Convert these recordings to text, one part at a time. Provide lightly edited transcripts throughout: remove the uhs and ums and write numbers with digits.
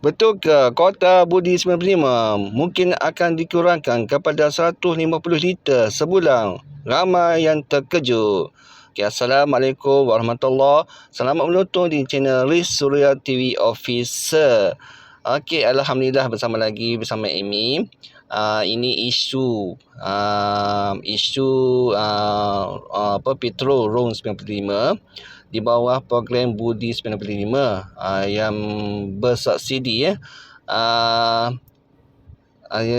Betul ke kota Budi 95 mungkin akan dikurangkan kepada 150 liter sebulan? Ramai yang terkejut. Okay, Assalamualaikum warahmatullahi. Selamat menonton di channel Riz Suria TV Officer. Okey, Alhamdulillah bersama Amy. Ini isu petrol RON 95 di bawah program Budi 95 yang bersubsidi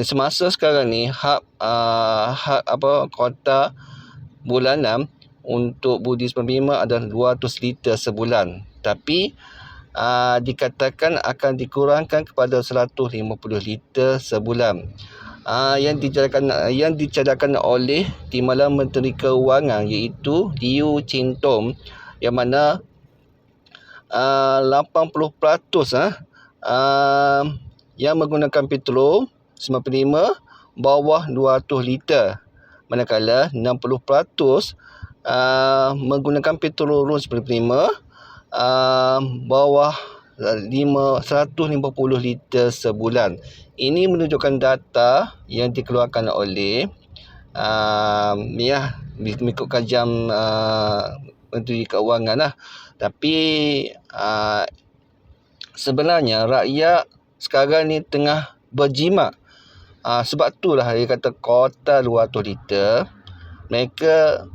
semasa sekarang ni kuota bulanan untuk Budi 95 adalah 200 liter sebulan, tapi dikatakan akan dikurangkan kepada 150 liter sebulan. Yang dicadangkan oleh Timbalan Menteri Keuangan iaitu Liu Chin Tong, yang mana 80% yang menggunakan petrol 95 bawah 200 liter, manakala 60% menggunakan petrol RON 95 bawah 150 liter sebulan. Ini menunjukkan data yang dikeluarkan oleh mengikut kajian Menteri Keuangan lah. Tapi sebenarnya rakyat sekarang ni tengah berjimat. Sebab itulah dia kata kota 200 liter mereka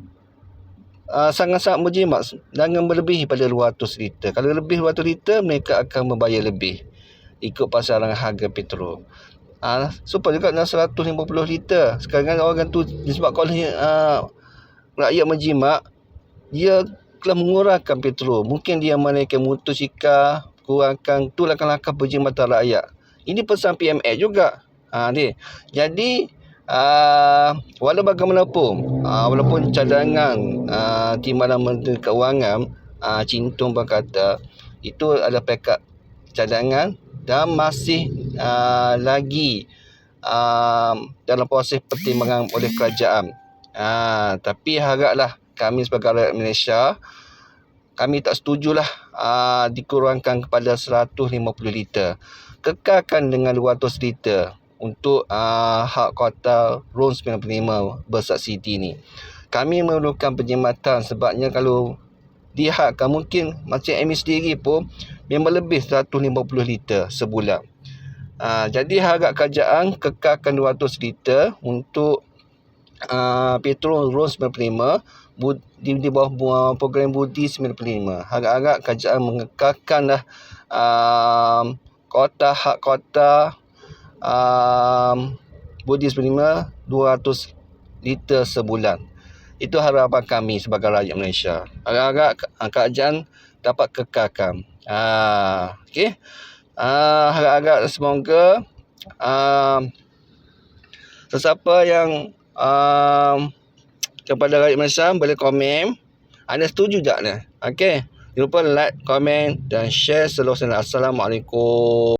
sangat-sangat berjimat. Jangan melebihi pada 200 liter. Kalau lebih 200 liter mereka akan membayar lebih ikut pasaran harga petrol. Supaya juga dalam 150 liter. Sekarang orang tu disebabkan oleh rakyat menjimat, dia telah mengurangkan petrol. Mungkin dia menaikkan motosikal, kurangkan. Tu langkah-langkah penjimatan rakyat. Ini pesan PMS juga. Jadi walau bagaimanapun, walaupun cadangan Timbalan Menteri Keuangan Chin Tong berkata itu adalah pekat cadangan dan masih lagi dalam proses pertimbangan oleh kerajaan. Tapi haraplah kami sebagai rakyat Malaysia, kami tak setujulah dikurangkan kepada 150 liter. Kekalkan dengan 200 liter untuk hak kota RON 95 bersubsidi ni. Kami memerlukan penjimatan, sebabnya kalau dihadkan mungkin macam Amy sendiri pun memang lebih 150 liter sebulan. Jadi harap kerajaan kekalkan 200 liter untuk petrol RON 95 di bawah program Budi 95. Harap-harap kerajaan mengekalkanlah hak kota Budi 95 200 liter sebulan. Itu harapan kami sebagai rakyat Malaysia. Harap-harap kerajaan dapat kekalkan. Okey. Harap-harap semoga sesiapa yang kepada rakyat Malaysia boleh komen anda setuju tak ni? Okey. Jangan lupa like, komen dan share seluruhnya. Assalamualaikum.